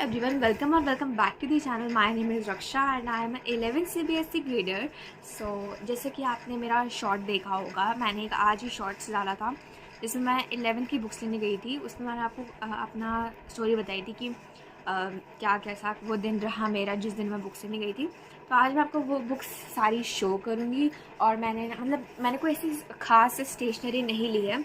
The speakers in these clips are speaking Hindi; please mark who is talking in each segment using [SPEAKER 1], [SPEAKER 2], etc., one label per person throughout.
[SPEAKER 1] everyone, welcome or welcome back to the channel. My name is Raksha and I am an 11th CBSE grader. So जैसे कि आपने मेरा शॉर्ट देखा होगा, मैंने एक आज ही शॉर्ट्स डाला था जिसमें मैं 11th की बुक्स लेने गई थी। उसमें मैंने आपको अपना स्टोरी बताई थी कि क्या कैसा वो दिन रहा मेरा जिस दिन मैं बुक्स लेने गई थी। तो आज मैं आपको वो बुक्स सारी शो करूँगी। और मैंने कोई ऐसी ख़ास स्टेशनरी नहीं ली है,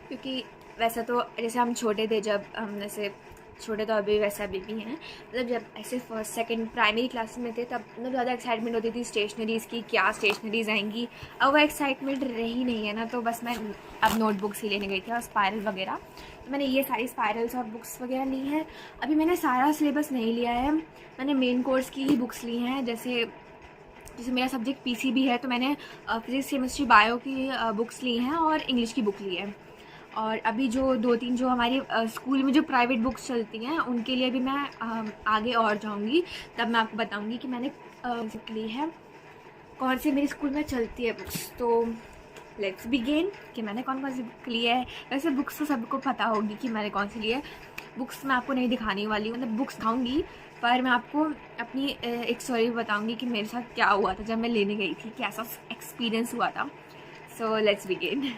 [SPEAKER 1] क्योंकि वैसे तो जैसे हम छोटे थे, जब हम जैसे छोटे तो अभी वैसे अभी भी हैं, मतलब जब ऐसे फर्स्ट सेकंड प्राइमरी क्लास में थे तब मतलब ज़्यादा एक्साइटमेंट होती थी स्टेशनरीज़ की, क्या स्टेशनरीज़ आएंगी। अब वो एक्साइटमेंट रही नहीं है ना, तो बस मैं अब नोटबुक्स ही लेने गई थी और स्पायरल वगैरह। तो मैंने ये सारी स्पायरल्स और बुक्स वगैरह ली हैं। अभी मैंने सारा सिलेबस नहीं लिया है, मैंने मेन कोर्स की ही बुक्स ली हैं। जैसे मेरा सब्जेक्ट पीसीबी है तो मैंने फिजिक्स केमिस्ट्री बायो की बुक्स ली हैं और इंग्लिश की बुक ली है। और अभी जो 2-3 जो हमारी स्कूल में जो प्राइवेट बुक्स चलती हैं उनके लिए भी मैं आगे और जाऊंगी, तब मैं आपको बताऊंगी कि मैंने ली है, कौन सी मेरे स्कूल में चलती है बुक्स। तो लेट्स बिगिन कि मैंने कौन कौन सी बुक ली है। वैसे बुक्स तो सबको पता होगी कि मैंने कौन सी ली है। बुक्स मैं आपको नहीं दिखाने वाली, मतलब बुक्स दिखाऊंगी पर मैं आपको अपनी एक स्टोरी बताऊंगी कि मेरे साथ क्या हुआ था जब मैं लेने गई थी, कैसा एक्सपीरियंस हुआ था। So let's begin.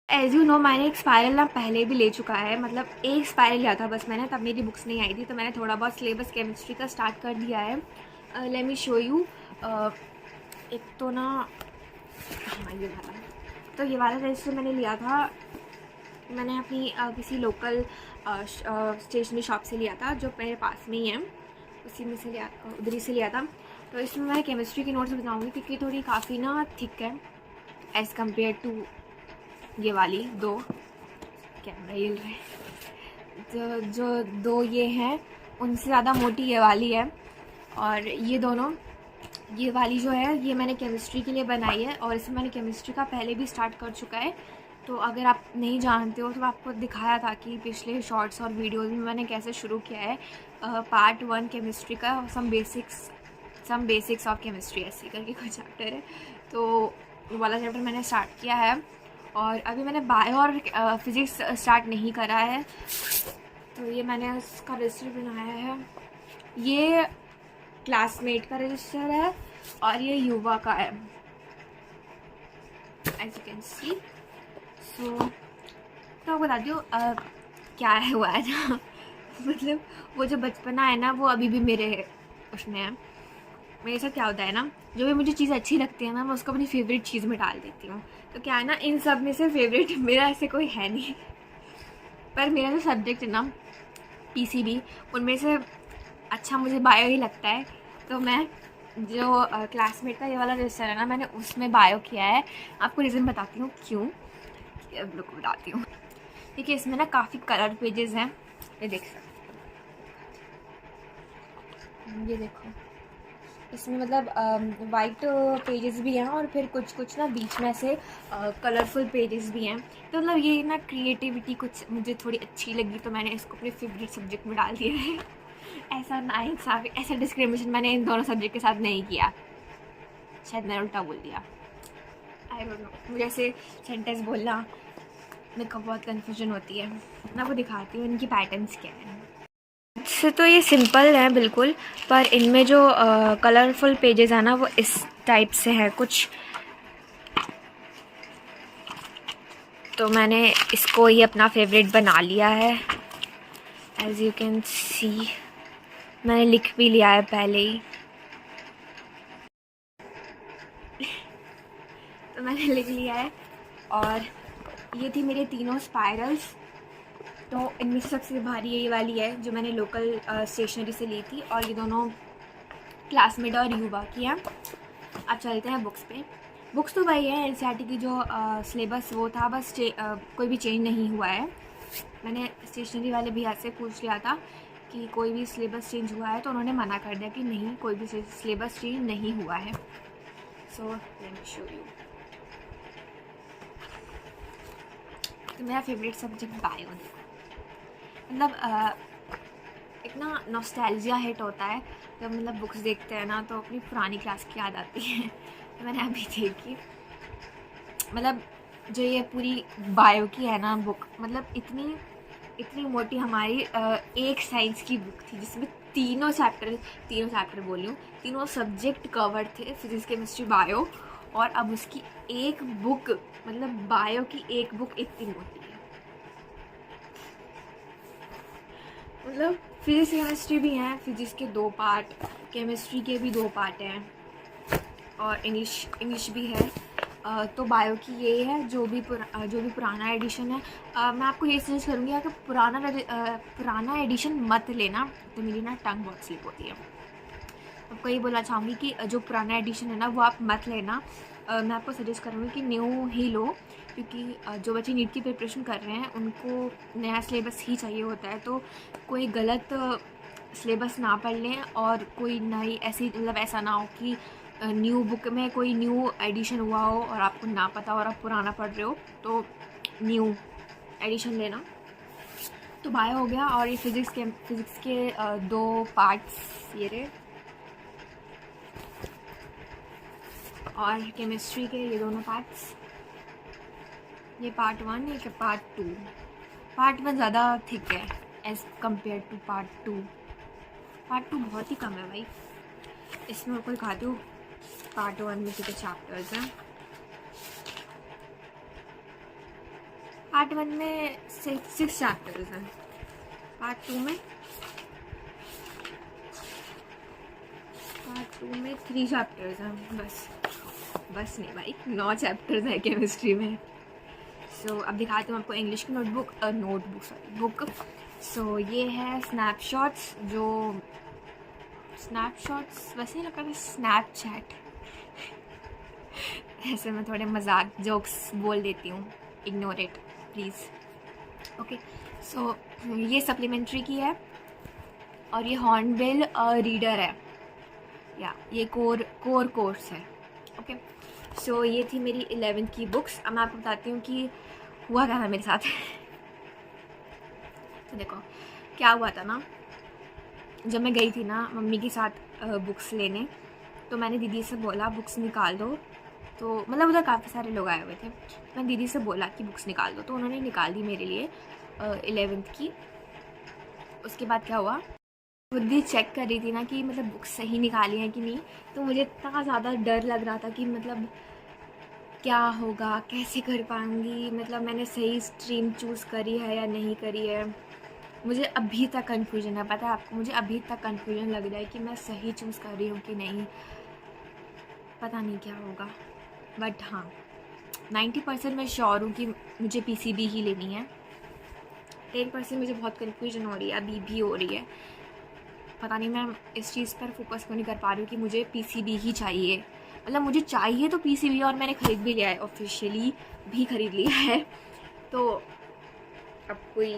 [SPEAKER 1] As you know, मैंने एक स्पायरल ना पहले भी ले चुका है, मतलब एक स्पायरल लिया था बस मैंने, तब मेरी बुक्स नहीं आई थी। तो मैंने थोड़ा बहुत सिलेबस केमिस्ट्री का स्टार्ट कर दिया है। Let me show you. एक तो ना, हाँ ये वाला, तो ये वाला रजिस्टर मैंने लिया था, मैंने अपनी किसी लोकल स्टेशनरी शॉप से लिया था जो मेरे पास में ही है, उसी में से लिया, उधर ही से लिया था। तो इसमें मैं केमिस्ट्री की नोट्स बताऊँगी क्योंकि थोड़ी काफ़ी ना थिक है एज़ कम्पेयर टू ये वाली दो। कैमरा हिल रहा है। जो दो ये हैं उनसे ज़्यादा मोटी ये वाली है। और ये दोनों, ये वाली जो है ये मैंने केमिस्ट्री के लिए बनाई है और इसमें मैंने केमिस्ट्री का पहले भी स्टार्ट कर चुका है। तो अगर आप नहीं जानते हो तो मैं आपको दिखाया था कि पिछले शॉर्ट्स और वीडियोज़ में मैंने कैसे शुरू किया है। पार्ट 1 केमिस्ट्री का सम बेसिक्स ऑफ केमिस्ट्री ऐसी करके कोई चैप्टर है, तो वो वाला चैप्टर मैंने स्टार्ट किया है। और अभी मैंने बायो और फिज़िक्स स्टार्ट नहीं करा है। तो ये मैंने उसका रजिस्टर बनाया है, ये क्लासमेट का रजिस्टर है और ये युवा का है, एज यू कैन सी। सो तो आपको बताती हूँ क्या है हुआ है ना मतलब वो जो बचपना है ना वो अभी भी मेरे उसमें है। मेरे साथ क्या होता है ना, जो भी मुझे चीज़ अच्छी लगती है ना मैं उसको अपनी फेवरेट चीज़ में डाल देती हूँ। तो क्या है ना, इन सब में से फेवरेट मेरा ऐसे कोई है नहीं, पर मेरा जो सब्जेक्ट है ना पीसीबी, उनमें से अच्छा मुझे बायो ही लगता है। तो मैं जो क्लासमेट का ये वाला रजिस्टर है ना, मैंने उसमें बायो किया है। आपको रीज़न बताती हूँ क्यों, अब लोग बताती हूँ। देखिए इसमें ना काफ़ी कलर पेजेस हैं, ये देख सकते हो, ये देखो इसमें मतलब वाइट पेजेस भी हैं और फिर कुछ ना बीच में से कलरफुल पेजेस भी हैं। तो मतलब ये ना क्रिएटिविटी कुछ मुझे थोड़ी अच्छी लगी, तो मैंने इसको अपने फेवरेट सब्जेक्ट में डाल दिया है ऐसा नाइंसाफ़ी, ऐसा डिस्क्रिमिनेशन मैंने इन दोनों सब्जेक्ट के साथ नहीं किया, शायद मैंने उल्टा बोल दिया, आई डोंट नो। मुझे ऐसे सेंटेंस बोलना मेरे को बहुत कन्फ्यूजन होती है। मैं आपको दिखाती हूँ इनकी पैटर्न्स क्या हैं। से तो ये सिंपल है बिल्कुल, पर इनमें जो कलरफुल पेजेस है ना वो इस टाइप से है कुछ। तो मैंने इसको ही अपना फेवरेट बना लिया है, एज यू कैन सी। मैंने लिख भी लिया है पहले ही तो मैंने लिख लिया है। और ये थी मेरे तीनों स्पायरल्स। तो इनमें से सबसे भारी ये वाली है जो मैंने लोकल स्टेशनरी से ली थी, और ये दोनों क्लासमेट और युवा की हैं। अब चलते हैं बुक्स पे। बुक्स तो वही है, एनसीईआरटी की जो सिलेबस वो था, बस कोई भी चेंज नहीं हुआ है। मैंने स्टेशनरी वाले भैया से पूछ लिया था कि कोई भी सिलेबस चेंज हुआ है, तो उन्होंने मना कर दिया कि नहीं, कोई भी सिलेबस चेंज नहीं हुआ है। So let me show you. तो मेरा फेवरेट सब्जेक्ट बायो, मतलब एक ना नॉस्टैल्जिया हिट होता है जब मतलब बुक्स देखते हैं ना, तो अपनी पुरानी क्लास की याद आती है। तो मैंने अभी देखी, मतलब जो ये पूरी बायो की है ना बुक, मतलब इतनी इतनी मोटी हमारी एक साइंस की बुक थी जिसमें तीनों चैप्टर बोल रही हूँ, तीनों सब्जेक्ट कवर थे, फिजिक्स केमिस्ट्री बायो। और अब उसकी एक बुक, मतलब बायो की एक बुक इतनी मोटी है। मतलब फिजिक्स केमिस्ट्री भी हैं, फिजिक्स के 2 पार्ट, केमिस्ट्री के भी 2 पार्ट हैं, और इंग्लिश भी है। तो बायो की ये है, जो भी पुराना एडिशन है। मैं आपको ये सजेस्ट करूँगी, अगर पुराना एडिशन मत लेना, तो मेरी ना टंग बहुत स्लिप होती है। आपको ये बोलना चाहूँगी कि जो पुराना एडिशन है ना, वो आप मत लेना। मैं आपको सजेस्ट करूँगी कि न्यू ही लो, क्योंकि जो बच्चे नीट की प्रिपरेशन कर रहे हैं उनको नया सिलेबस ही चाहिए होता है। तो कोई गलत सिलेबस ना पढ़ लें, और कोई नई ऐसी, मतलब ऐसा ना हो कि न्यू बुक में कोई न्यू एडिशन हुआ हो और आपको ना पता हो और आप पुराना पढ़ रहे हो, तो न्यू एडिशन लेना। तो बायो हो गया, और ये फिज़िक्स के 2 पार्ट्स ये रहे, और केमिस्ट्री के ये दोनों पार्ट्स, ये पार्ट 1, ये पार्ट 2। पार्ट 1 ज़्यादा थिक है as compared to part 2। Part 2 बहुत ही कम है भाई। इसमें आपको दिखाती हूँ पार्ट 1 में कितने चैप्टर्स हैं। पार्ट 1 में 6 चैप्टर्स हैं। पार्ट 2 में 3 चैप्टर्स हैं। बस नहीं भाई, 9 चैप्टर्स हैं केमिस्ट्री में। सो अब दिखाती हूँ आपको इंग्लिश की बुक। सो ये है स्नैपशॉट्स, वैसे ही लगता है स्नैपचैट। ऐसे मैं थोड़े मजाक जोक्स बोल देती हूँ, इग्नोर इट प्लीज़। ओके, सो ये सप्लीमेंट्री की है, और ये हॉर्नबिल रीडर है, या ये कोर कोर्स है। ओके, सो ये थी मेरी 11th की बुक्स। अब मैं आपको बताती हूँ कि हुआ क्या था मेरे साथ। तो देखो क्या हुआ था ना, जब मैं गई थी ना मम्मी के साथ बुक्स लेने, तो मैंने दीदी से बोला बुक्स निकाल दो। तो मतलब उधर काफ़ी सारे लोग आए हुए थे, मैं दीदी से बोला कि बुक्स निकाल दो, तो उन्होंने निकाल दी मेरे लिए 11th की। उसके बाद क्या हुआ, खुद भी चेक कर रही थी ना कि मतलब बुक्स सही निकाली हैं कि नहीं। तो मुझे इतना ज़्यादा डर लग रहा था कि मतलब क्या होगा, कैसे कर पाऊँगी, मतलब मैंने सही स्ट्रीम चूज़ करी है या नहीं करी है। मुझे अभी तक कन्फ्यूजन है, पता है आपको, मुझे अभी तक कन्फ्यूजन लग रहा है कि मैं सही चूज़ कर रही हूँ कि नहीं, पता नहीं क्या होगा। बट हाँ, 90% मैं श्योर हूँ कि मुझे PCB ही लेनी है। 10% मुझे बहुत कन्फ्यूजन हो रही है, अभी भी हो रही है। पता नहीं मैं इस चीज़ पर फोकस क्यों नहीं कर पा रही हूँ कि मुझे PCB ही चाहिए। मतलब मुझे चाहिए तो PCB, और मैंने ख़रीद भी लिया है, ऑफिशियली भी ख़रीद लिया है। तो अब कोई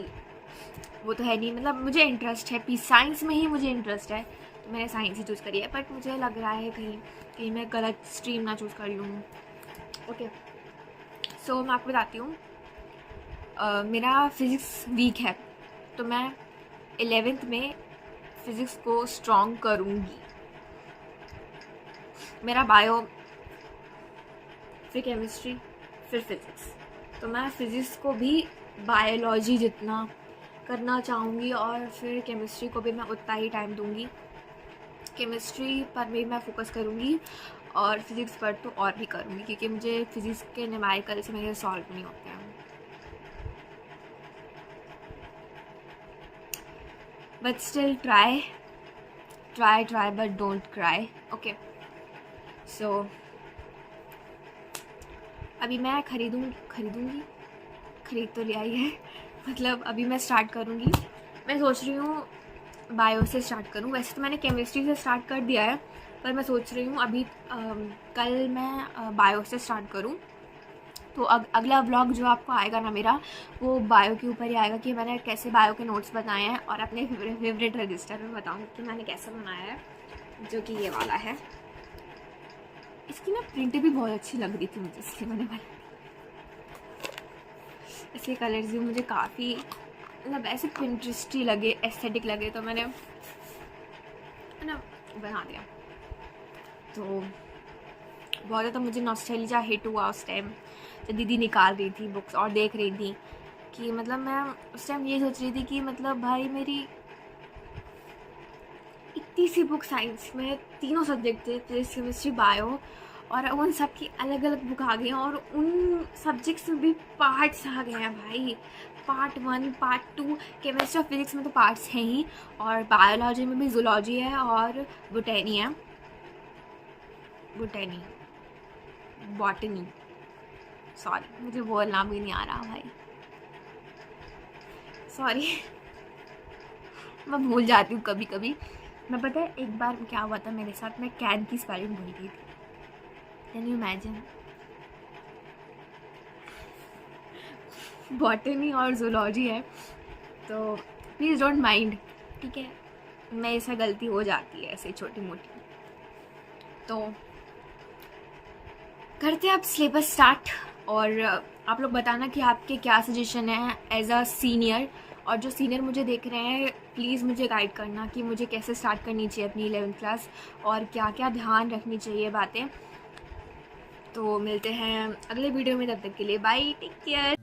[SPEAKER 1] वो तो है नहीं, मतलब मुझे इंटरेस्ट है साइंस में ही, मुझे इंटरेस्ट है, तो मैंने साइंस ही चूज़ करी है। बट मुझे लग रहा है कहीं मैं गलत स्ट्रीम ना चूज़ कर लूँ। ओके, सो मैं आपको बताती हूँ, मेरा फिज़िक्स वीक है, तो मैं 11th में फिज़िक्स को स्ट्रॉन्ग करूँगी। मेरा बायो, फिर केमिस्ट्री, फिर फिज़िक्स, तो मैं फिज़िक्स को भी बायोलॉजी जितना करना चाहूँगी, और फिर केमिस्ट्री को भी मैं उतना ही टाइम दूँगी। केमिस्ट्री पर भी मैं फोकस करूँगी, और फिज़िक्स पर तो और भी करूँगी, क्योंकि मुझे फिज़िक्स के न्यूमेरिकल्स मेरे सॉल्व नहीं होते हैं। But still try but don't cry. Okay, so अभी मैं खरीद तो लिया ही है। मतलब अभी मैं स्टार्ट करूँगी, मैं सोच रही हूँ बायो से स्टार्ट करूँ। वैसे तो मैंने केमिस्ट्री से स्टार्ट कर दिया है, पर मैं सोच रही हूँ अभी कल मैं बायो से स्टार्ट करूँ। तो अगला व्लॉग जो आपको आएगा ना मेरा, वो बायो के ऊपर ही आएगा कि मैंने कैसे बायो के नोट्स बनाए हैं, और अपने फेवरेट रजिस्टर में बताऊँ कि मैंने कैसे बनाया है, जो कि ये वाला है। इसकी ना प्रिंट भी बहुत अच्छी लग रही थी मुझे, इसलिए मैंने बनाई। इसके कलर्स भी मुझे काफ़ी मतलब ऐसे पिंटरेस्टी लगे, एस्थेटिक लगे, तो मैंने ना बना दिया। तो बहुत ज़्यादा मुझे नॉस्टैल्जिया हिट हुआ उस टाइम, जब दीदी निकाल रही थी बुक्स और देख रही थी कि मतलब मैं उस टाइम ये सोच रही थी कि मतलब भाई मेरी इतनी सी बुक साइंस में तीनों सब्जेक्ट थे, फिजिक्स केमिस्ट्री बायो, और उन सब की अलग अलग बुक आ गई हैं और उन सब्जेक्ट्स में भी पार्ट्स आ गए हैं भाई। पार्ट 1 पार्ट 2 केमिस्ट्री और फिजिक्स में तो पार्ट्स हैं ही, और बायोलॉजी में भी जूलॉजी है और बोटनी है, बॉटनी, सॉरी मुझे बोलना भी नहीं आ रहा भाई, सॉरी मैं भूल जाती हूँ कभी कभी। मैं पता है एक बार क्या हुआ था मेरे साथ, मैं कैन की स्पेलिंग भूल गई थी। Can you imagine? बॉटनी और जूलॉजी है, तो प्लीज़ डोंट माइंड, ठीक है? मेरे से गलती हो जाती है ऐसे छोटी मोटी। तो करते हैं अब सिलेबस स्टार्ट, और आप लोग बताना कि आपके क्या सजेशन है एज अ सीनियर, और जो सीनियर मुझे देख रहे हैं प्लीज़ मुझे गाइड करना कि मुझे कैसे स्टार्ट करनी चाहिए अपनी 11th क्लास और क्या क्या ध्यान रखनी चाहिए बातें। तो मिलते हैं अगले वीडियो में, तब तक के लिए बाय, टेक केयर।